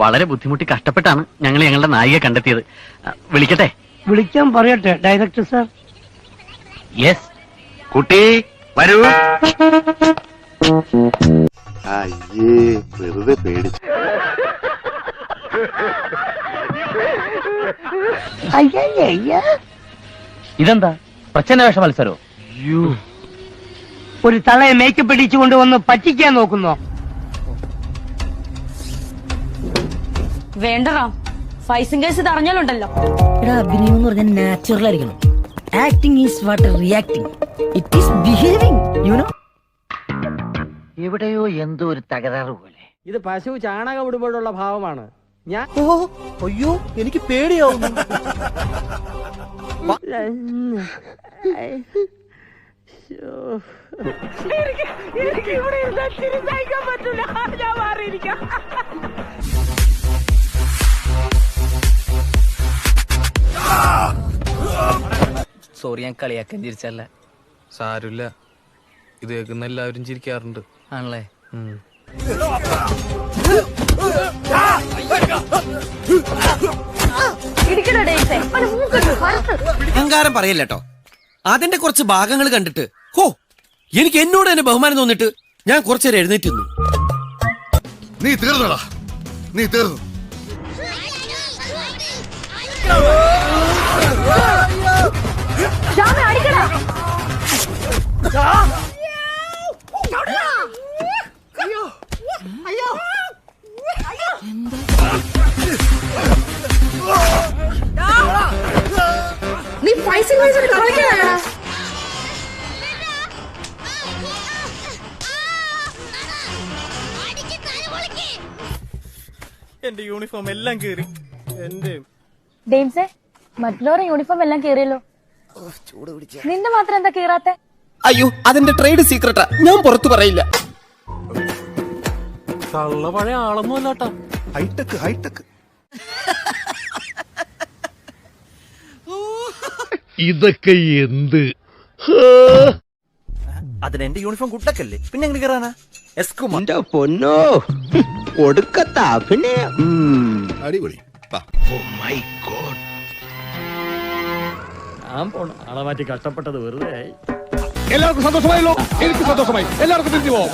വളരെ ബുദ്ധിമുട്ടി കഷ്ടപ്പെട്ടാണ് ഞങ്ങൾ ഞങ്ങളുടെ നായികയെ കണ്ടെത്തിയത്. വിളിക്കട്ടെ? വിളിക്കാൻ പറയട്ടെ ഡയറക്ടർ സാർ? യെസ്. കുട്ടി വരൂ. അയ്യേ, വെറുതെ പേടിച്ചു. ഇതെന്താ പ്രച്ഛന്ന വേഷ മത്സരോ? ഒരു തളയെ മേക്കപ്പ് ഇടിച്ചു കൊണ്ടുവന്ന് പറ്റിക്കാൻ നോക്കുന്നോ? വേണ്ടടാ, ഫൈസിംഗ് കേസ് ഇത് അറിഞ്ഞാലുണ്ടല്ലോ. എടാ, അഭിനയം എന്ന് പറഞ്ഞാൽ നാച്ചുറൽ ആയിരിക്കണം. Acting is what reacting. It is behaving, you know. എവിടെയോ എന്തോ ഒരു തകരാറ് പോലെ. ഇത് പശു ചാണകം ഇടുമ്പോഴുള്ള ഭാവമാണ്. ഞാൻ അയ്യോ, എനിക്ക് പേടിയാവുന്നു. എനിക്ക് ഇവിടെ ഇരുന്നാൻ പറ്റില്ല. ഞാൻ മാറിയിരിക്കാം. സോറി, ഞാൻ കളിയാക്കാൻ ചിരിച്ചല്ല. സാരമില്ല, ഇത് കേൾക്കുന്ന എല്ലാവരും ചിരിക്കാറുണ്ട്. ആണല്ലേ? അഹങ്കാരം പറയല്ലോ. അതിന്റെ കുറച്ച് ഭാഗങ്ങൾ കണ്ടിട്ട് എനിക്ക് എന്നോട് തന്നെ ബഹുമാനം തോന്നിട്ട് ഞാൻ കുറച്ചേരം എഴുന്നേറ്റ് നിന്നു. നീ തീർന്നടാ, നീ തീർന്നു. നീ ഫൈസിംഗ് കേസ് കളിക്കാനാ? എന്റെ യൂണിഫോം എല്ലാം കീറി. എന്റെ ഡെയിംസേ, മറ്റുള്ളവരുടെ യൂണിഫോം എല്ലാം കീറിയല്ലോ, നിന്റെ മാത്രം എന്താ കീറാത്തെ? അയ്യോ, അതിന്റെ ട്രേഡ് സീക്രട്ടാ, ഞാൻ പുറത്തു പറയില്ല. കള്ള പഴയ ആളൊന്നും അല്ലാട്ടാ. Hi tech hi tech. ഇതൊക്കെ എന്ത്? അതിന് എന്റെ യൂണിഫോം കുട്ടക്കല്ലേ, പിന്നെ എങ്ങനെ കയറാനാ? എന്റെ പൊന്നോ, ഒടുക്കത്ത അഭിനയം. അടിപൊളി. ഞാൻ പോണം. ആളെ മാറ്റി കഷ്ടപ്പെട്ടത് വെറുതെ ആയി. എല്ലാവർക്കും സന്തോഷമായല്ലോ? എനിക്ക് സന്തോഷമായി. എല്ലാവർക്കും തിരിച്ചു പോവാം.